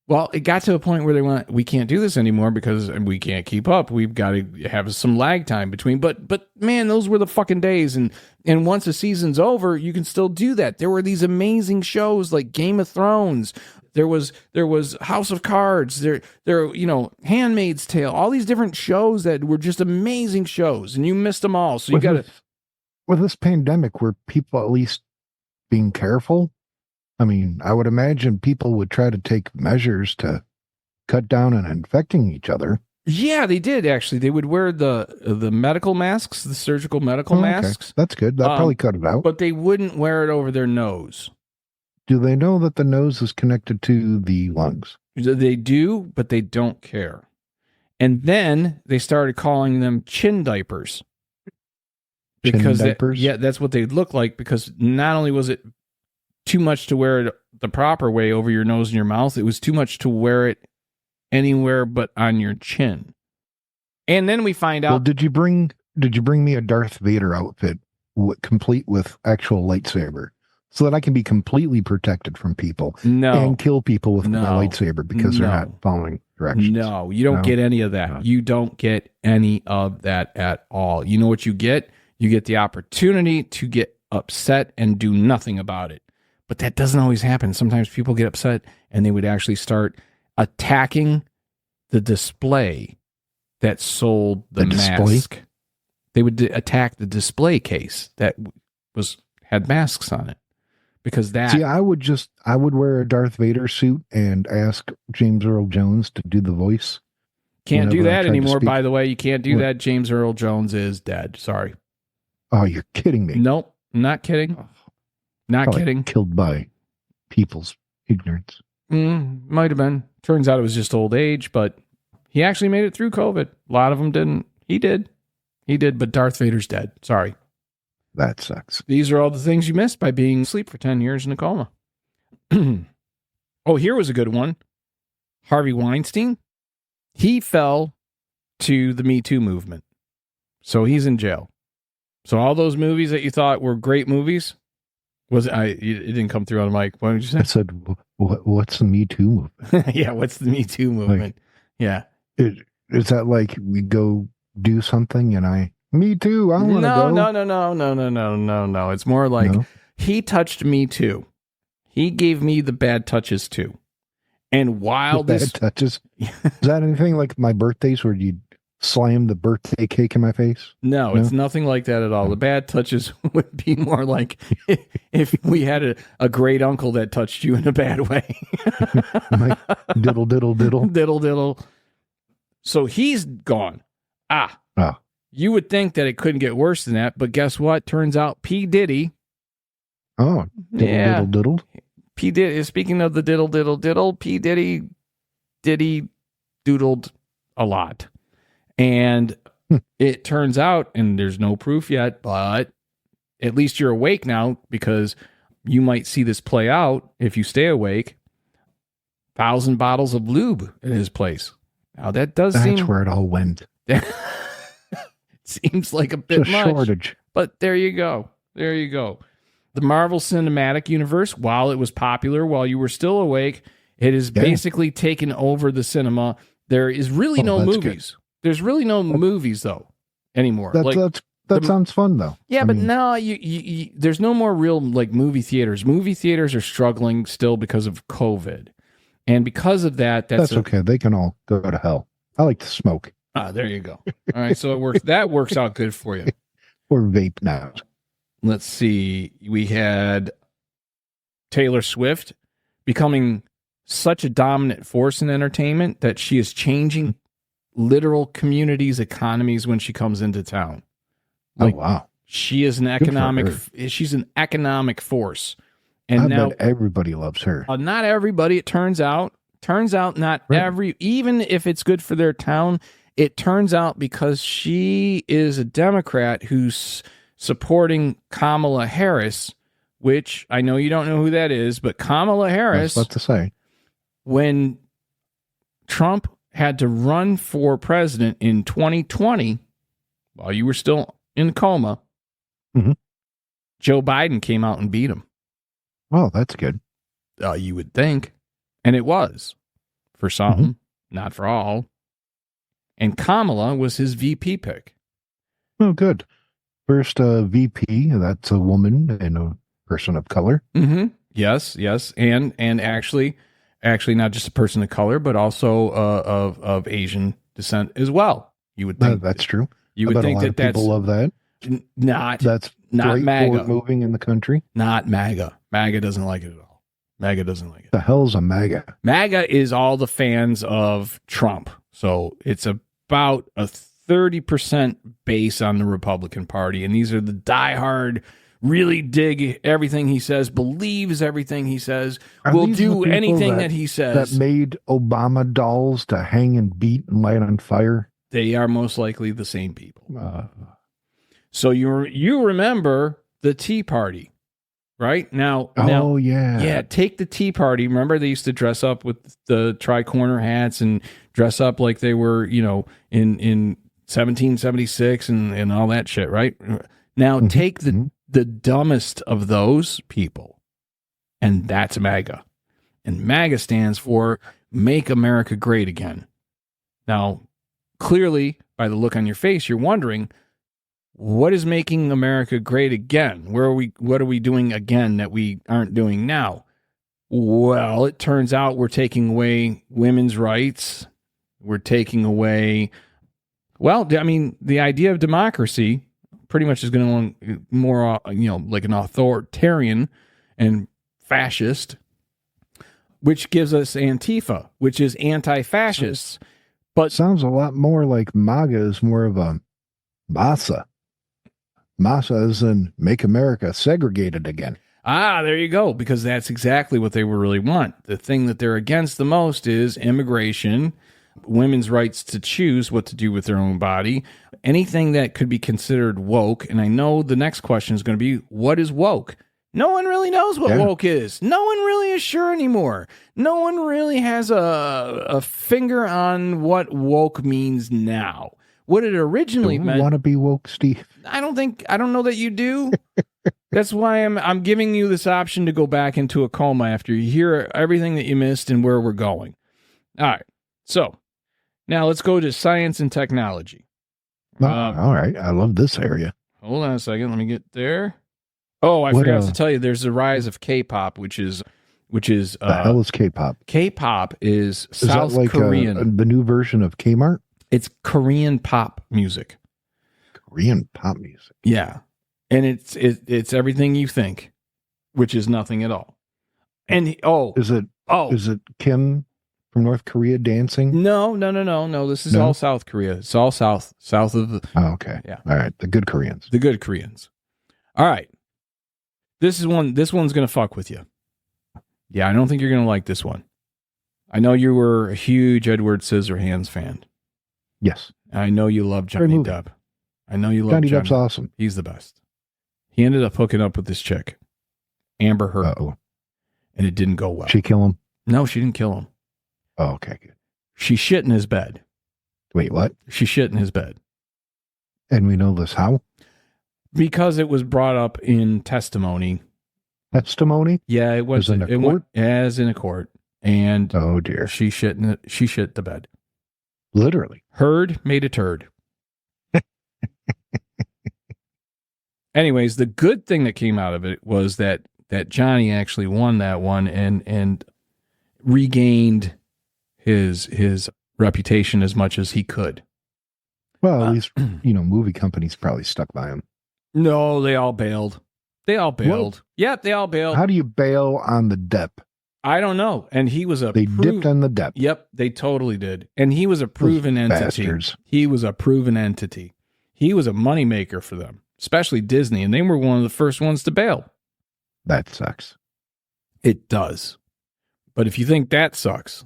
Well, it got to a point where they went, we can't do this anymore because we can't keep up. We've got to have some lag time between. But man, those were the fucking days. And once the season's over, you can still do that. There were these amazing shows like Game of Thrones. There was House of Cards. There Handmaid's Tale. All these different shows that were just amazing shows, and you missed them all. So you got to... With this pandemic, were people at least being careful? I mean, I would imagine people would try to take measures to cut down on infecting each other. Yeah, they did, actually. They would wear the medical masks, the surgical medical masks. That's good. That probably cut it out. But they wouldn't wear it over their nose. Do they know that the nose is connected to the lungs? They do, but they don't care. And then they started calling them chin diapers. Because diapers? That's what they'd look like, because not only was it too much to wear it the proper way over your nose and your mouth, it was too much to wear it anywhere but on your chin. And then we find out... Well, did you bring me a Darth Vader outfit complete with actual lightsaber so that I can be completely protected from people and kill people with my lightsaber because they're not following directions? No, you don't get any of that. No. You don't get any of that at all. You know what you get? You get the opportunity to get upset and do nothing about it. But that doesn't always happen. Sometimes people get upset and they would actually start attacking the display that sold the mask. They would attack the display case that had masks on it, because that See, I would wear a Darth Vader suit and ask James Earl Jones to do the voice. can't do whenever I that tried to anymore. speak. By the way, you can't do What? that. James Earl Jones is dead. Sorry. Oh, you're kidding me. Nope. Not kidding. Not Probably kidding. killed by people's ignorance. Might have been. Turns out it was just old age, but he actually made it through COVID. A lot of them didn't. He did. But Darth Vader's dead. Sorry. That sucks. These are all the things you missed by being asleep for 10 years in a coma. Oh, here was a good one. Harvey Weinstein. He fell to the Me Too movement. So he's in jail. So all those movies that you thought were great movies, it didn't come through on the mic. What did you say? I said, what's the Me Too movement? Yeah, what's the Me Too movement? Yeah. Is that like we go do something and Me Too, I want to go? No. It's more like No? he touched me too. He gave me the bad touches too. And while Bad touches? Is that anything like my birthdays where you slam the birthday cake in my face? No, it's nothing like that at all. The bad touches would be more like if we had a great uncle that touched you in a bad way. Like, diddle, diddle, diddle. Diddle, diddle. So he's gone. Oh. You would think that it couldn't get worse than that, but guess what? Turns out P. Diddy. Oh, diddle, Yeah. diddle, diddle. P. Diddy, speaking of the diddle, diddle, diddle, P. Diddy doodled a lot. And it turns out, and there's no proof yet, but at least you're awake now because you might see this play out if you stay awake. 1,000 bottles of lube at his place. Now that does That's seem where it all went. seems like a bit It's a much. shortage. But there you go. There you go. The Marvel Cinematic Universe, while it was popular, while you were still awake, it has basically taken over the cinema. There is really no movies. Good. There's really no movies, though, anymore. That sounds fun, though. Yeah, but no, you there's no more real like movie theaters. Movie theaters are struggling still because of COVID. And because of that, that's okay. They can all go to hell. I like to smoke. There you go. All right, so it works. That works out good for you. Or vape now. Let's see. We had Taylor Swift becoming such a dominant force in entertainment that she is changing literal communities' economies when she comes into town. Oh, wow. She is an she's an economic force. And I now bet everybody loves her. not everybody, it turns out not even if it's good for their town, it turns out because she is a Democrat who's supporting Kamala Harris, which I know you don't know who that is, but Kamala Harris, I was about to say, when Trump had to run for president in 2020, while you were still in coma, Joe Biden came out and beat him. Well, that's good. You would think. And it was for some, not for all. And Kamala was his VP pick. Oh, good. First VP, that's a woman and a person of color. Mm-hmm. Yes. And actually not just a person of color, but also of Asian descent as well. You would think that's true. You would think that people love that. That's not great MAGA. for moving in the country. Not MAGA. MAGA doesn't like it at all. MAGA doesn't like it. The hell's a MAGA? MAGA is all the fans of Trump. So it's about a 30% base on the Republican Party. And these are the diehard, really dig everything he says, believes everything he says, will do anything that he says. That made Obama dolls to hang and beat and light on fire? They are most likely the same people. So you remember the Tea Party, right? Now, yeah. Take the Tea Party. Remember they used to dress up with the tri-corner hats and dress up like they were, in 1776 and all that shit, right? Now take the dumbest of those people, and that's MAGA. And MAGA stands for Make America Great Again. Now, clearly, by the look on your face, you're wondering, what is making America great again? What are we doing again that we aren't doing now? Well, it turns out we're taking away women's rights. We're taking away, the idea of democracy pretty much is going to more, like an authoritarian and fascist, which gives us Antifa, which is anti-fascists. But sounds a lot more like MAGA is more of a masa. Masa is in make America segregated again. there you go, because that's exactly what they really want. The thing that they're against the most is immigration, women's rights to choose what to do with their own body, anything that could be considered woke. And I know the next question is going to be, what is woke? No one really knows what woke is. No one really is sure anymore. No one really has a finger on what woke means now. What it originally meant. Want to be woke, Steve? I don't know that you do. That's why I'm giving you this option to go back into a coma after you hear everything that you missed and where we're going. All right. So now let's go to science and technology. All right. I love this area. Hold on a second. Let me get there. Oh, I forgot to tell you, there's the rise of K-pop, which is the hell is K-pop? K-pop is South that like Korean. The new version of Kmart? It's Korean pop music. Korean pop music. Yeah. And it's everything you think, which is nothing at all. And is it Kim from North Korea dancing? No. This is all South Korea. It's all south of the. Oh, okay. Yeah. All right. The good Koreans. The good Koreans. All right. This one's gonna fuck with you. Yeah, I don't think you're gonna like this one. I know you were a huge Edward Scissorhands fan. Yes. I know you love Johnny Depp. I know you love Johnny Depp's awesome. He's the best. He ended up hooking up with this chick, Amber Heard. Uh-oh. And it didn't go well. She kill him? No, she didn't kill him. Oh, okay, good. She shit in his bed. Wait, what? She shit in his bed. And we know this how? Because it was brought up in testimony. Testimony? Yeah, it was in a court. As in a court, and oh dear, she shit the bed. Literally, Heard made a turd. Anyways, the good thing that came out of it was that Johnny actually won that one and regained his reputation as much as he could. Well, at least movie companies probably stuck by him. No, they all bailed. What? Yep, they all bailed. How do you bail on the Depp? I don't know. And he was dipped on the Depp. Yep, they totally did. And he was a proven entity. Bastards. He was a proven entity. He was a moneymaker for them, especially Disney. And they were one of the first ones to bail. That sucks. It does. But if you think that sucks,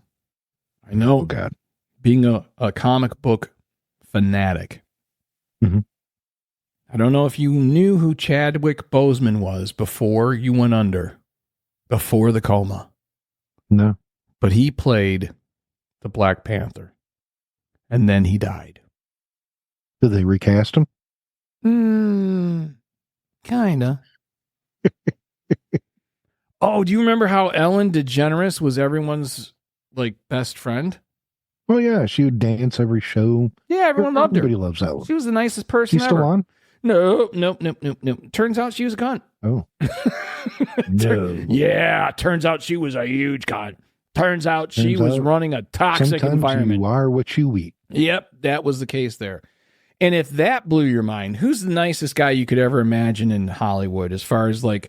I know, oh, God. Being a comic book fanatic, mm-hmm. I don't know if you knew who Chadwick Boseman was before you went under, before the coma. No. But he played the Black Panther. And then he died. Did they recast him? Kinda. Oh, do you remember how Ellen DeGeneres was everyone's best friend? Well, yeah, she would dance every show. Yeah, everyone loved her. Everybody loves Ellen. She was the nicest person She's ever. Still on? No. Turns out she was a cunt. Oh. No. Yeah, turns out she was a huge cunt. Turns out she was running a toxic environment. You are what you eat. Yep, that was the case there. And if that blew your mind, who's the nicest guy you could ever imagine in Hollywood as far as a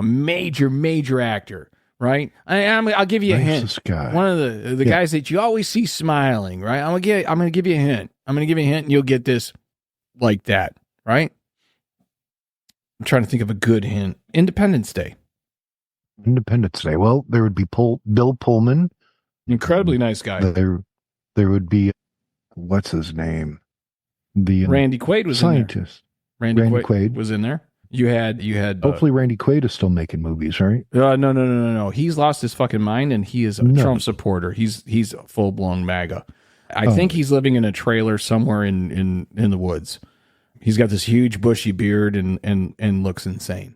major actor, right? I'll give you a hint. Guy. One of the guys that you always see smiling, right? I'm gonna give you a hint. I'm gonna give you a hint and you'll get this like that, right? I'm trying to think of a good hint. Independence Day. Well, there would be Bill Pullman. Incredibly nice guy. There would be, what's his name? The Randy Quaid was scientist. In there. Randy Quaid was in there. You had. Hopefully, Randy Quaid is still making movies, right? No. He's lost his fucking mind, and he is a Trump supporter. He's a full blown MAGA. I think he's living in a trailer somewhere in the woods. He's got this huge bushy beard and looks insane.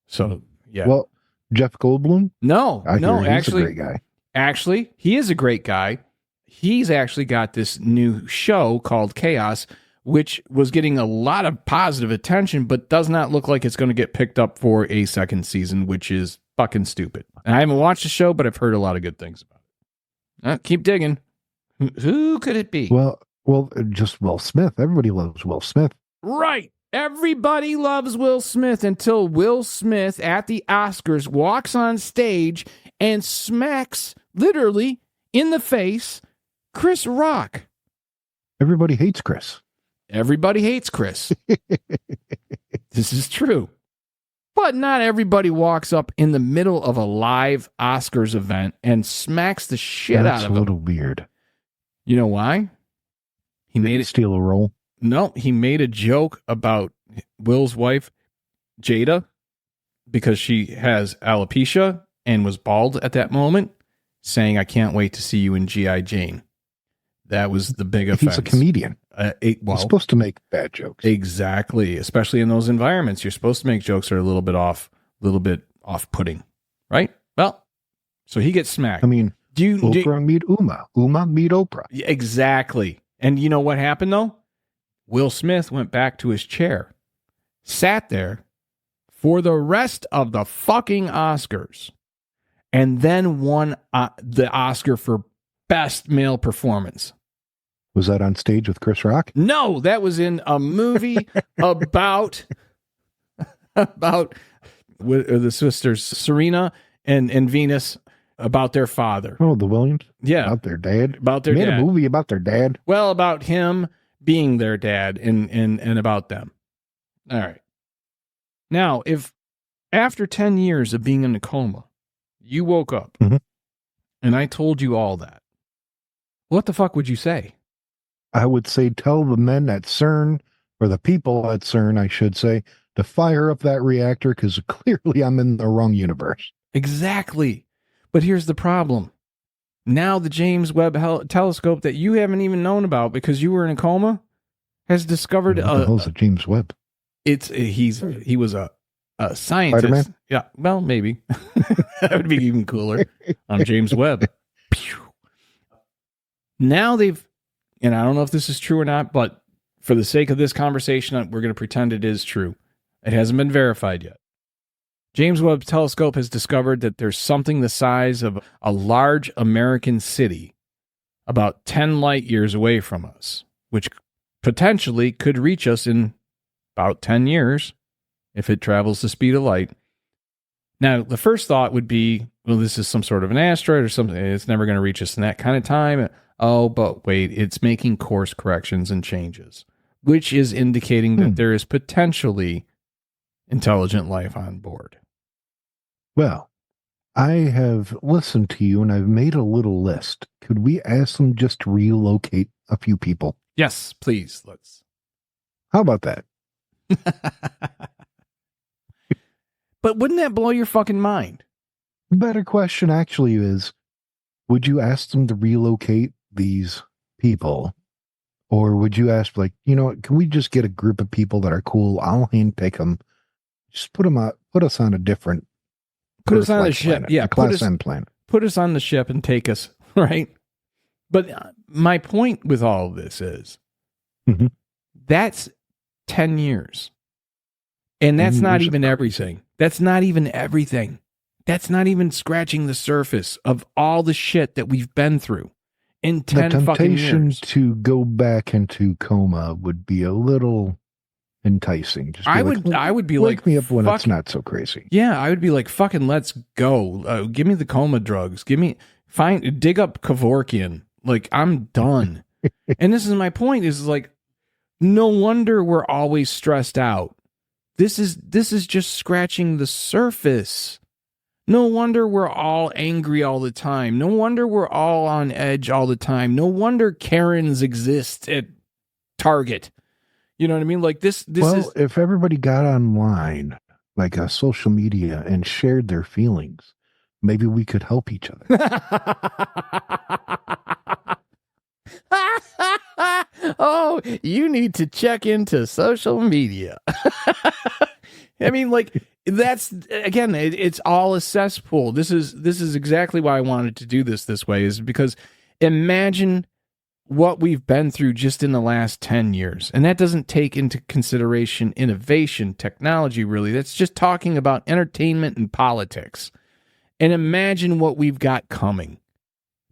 So yeah. Well, Jeff Goldblum? No, actually, he's a great guy. Actually, he is a great guy. He's actually got this new show called Chaos, which was getting a lot of positive attention, but does not look like it's going to get picked up for a second season, which is fucking stupid. And I haven't watched the show, but I've heard a lot of good things about it. Keep digging. Who could it be? Well, just Will Smith. Everybody loves Will Smith. Right. Everybody loves Will Smith until Will Smith at the Oscars walks on stage and smacks, literally, in the face, Chris Rock. Everybody hates Chris. Everybody hates Chris. This is true. But not everybody walks up in the middle of a live Oscars event and smacks the shit out of him. That's a little weird. You know why? He made it steal a role. No, he made a joke about Will's wife, Jada, because she has alopecia and was bald at that moment, saying, "I can't wait to see you in G.I. Jane." That was the big offense. He's a comedian. He's supposed to make bad jokes. Exactly. Especially in those environments. You're supposed to make jokes that are a little bit off-putting, right? Well, so he gets smacked. I mean, Oprah meet Uma. Uma meet Oprah. Exactly. And you know what happened, though? Will Smith went back to his chair, sat there for the rest of the fucking Oscars, and then won the Oscar for Best Male Performance. Was that on stage with Chris Rock? No, that was in a movie about the sisters Serena and Venus, about their father. Oh, the Williams? Yeah. About their dad? About their dad. Made a movie about their dad? Well, about him being their dad and about them. All right. Now, if after 10 years of being in a coma, you woke up and I told you all that, what the fuck would you say? I would say tell the men at CERN, or the people at CERN, I should say, to fire up that reactor because clearly I'm in the wrong universe. Exactly. But here's the problem. Now the James Webb telescope that you haven't even known about because you were in a coma has discovered... What the hell's a James Webb? He was a scientist. Spider-Man? Yeah, well, maybe. That would be even cooler. I'm James Webb. Pew. Now they've... And I don't know if this is true or not, but for the sake of this conversation, we're going to pretend it is true. It hasn't been verified yet. James Webb Telescope has discovered that there's something the size of a large American city about 10 light years away from us, which potentially could reach us in about 10 years if it travels the speed of light. Now, the first thought would be, well, this is some sort of an asteroid or something. It's never going to reach us in that kind of time. Oh, but wait, it's making course corrections and changes, which is indicating that there is potentially intelligent life on board. Well, I have listened to you and I've made a little list. Could we ask them just to relocate a few people? Yes, please. Let's. How about that? But wouldn't that blow your fucking mind? The better question actually is, would you ask them to relocate these people? Or would you ask, like, you know what, can we just get a group of people that are cool? I'll handpick them. Just put us on a different... Put us on the ship. Planet, Yeah. a Class M planet. Put us on the ship and take us, right? But my point with all of this is, that's 10 years. And that's not even everything. That's not even everything. That's not even scratching the surface of all the shit that we've been through in 10 fucking years. The temptation to go back into coma would be a little enticing. Just I would be like, wake me up when it's not so crazy. Yeah, I would be like, fucking let's go. Give me the coma drugs. Dig up Kevorkian. Like, I'm done. And this is my point, is like, no wonder we're always stressed out. This is just scratching the surface. No wonder we're all angry all the time. No wonder we're all on edge all the time. No wonder Karens exist at Target. You know what I mean? Like this is... if everybody got online, like social media, and shared their feelings, maybe we could help each other. Oh, you need to check into social media. I mean, like, that's, again, it's all a cesspool. This is exactly why I wanted to do this way, is because imagine what we've been through just in the last 10 years. And that doesn't take into consideration innovation, technology, really. That's just talking about entertainment and politics. And imagine what we've got coming.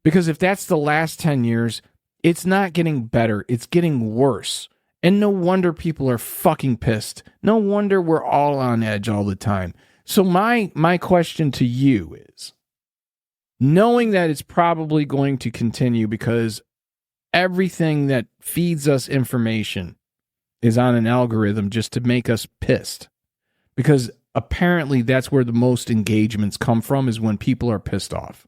Because if that's the last 10 years, it's not getting better. It's getting worse. And no wonder people are fucking pissed. No wonder we're all on edge all the time. So my question to you is, knowing that it's probably going to continue because everything that feeds us information is on an algorithm just to make us pissed, because apparently that's where the most engagements come from, is when people are pissed off.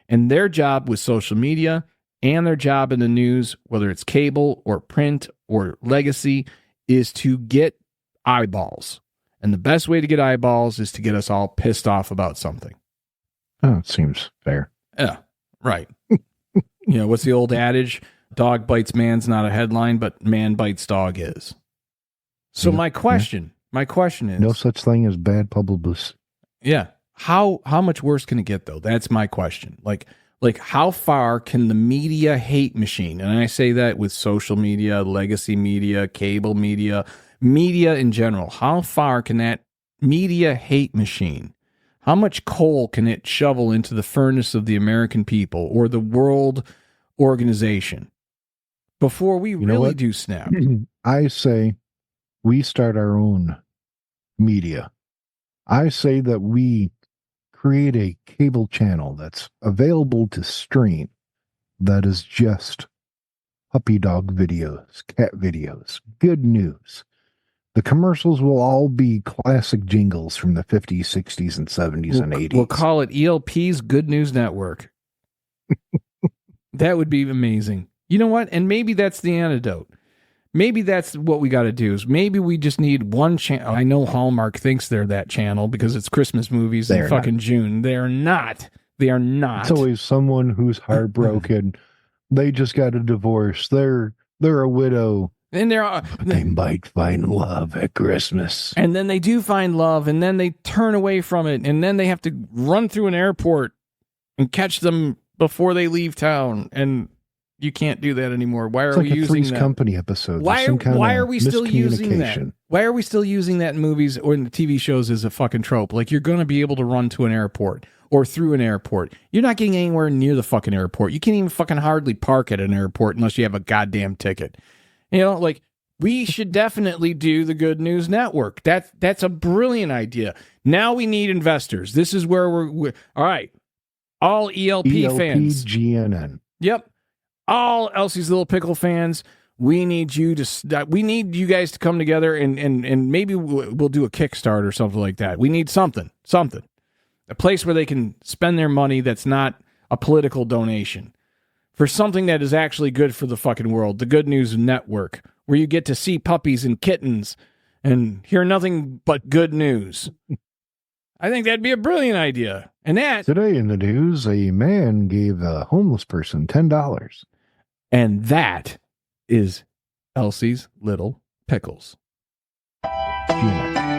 And their job with social media and their job in the news, whether it's cable or print or legacy, is to get eyeballs. And the best way to get eyeballs is to get us all pissed off about something. Oh, it seems fair. Yeah, right. What's the old adage? Dog bites man's not a headline, but man bites dog is. So my question is, no such thing as bad publicity. Yeah. How much worse can it get, though? That's my question. Like how far can the media hate machine, and I say that with social media, legacy media, cable media in general, how far can that media hate machine, how much coal can it shovel into the furnace of the American people or the world organization before we really do snap? I say we start our own media. I say that we create a cable channel that's available to stream that is just puppy dog videos, cat videos, good news. The commercials will all be classic jingles from the 50s, 60s, and 70s and 80s. We'll call it ELP's Good News Network. That would be amazing. You know what? And maybe that's the antidote. Maybe that's what we got to do, is maybe we just need one channel. I know Hallmark thinks they're that channel because it's Christmas movies in fucking June. They're not. They are not. It's always someone who's heartbroken. They just got a divorce. They're a widow. And they might find love at Christmas. And then they do find love, and then they turn away from it, and then they have to run through an airport and catch them before they leave town. And you can't do that anymore. Why are we using that? Company episode. Why are we still using that? Why are we still using that in movies or in the TV shows as a fucking trope? Like, you're going to be able to run to an airport or through an airport. You're not getting anywhere near the fucking airport. You can't even fucking hardly park at an airport unless you have a goddamn ticket. We should definitely do the Good News Network. That's a brilliant idea. Now we need investors. This is where we're all right. All ELP fans. GNN. Yep. All Elsie's Little Pickle fans, we need you guys to come together and maybe we'll do a Kickstarter or something like that. We need something, a place where they can spend their money that's not a political donation, for something that is actually good for the fucking world. The Good News Network, where you get to see puppies and kittens and hear nothing but good news. I think that'd be a brilliant idea. And that today in the news, a man gave a homeless person $10. And that is Elsie's Little Pickles. GNN.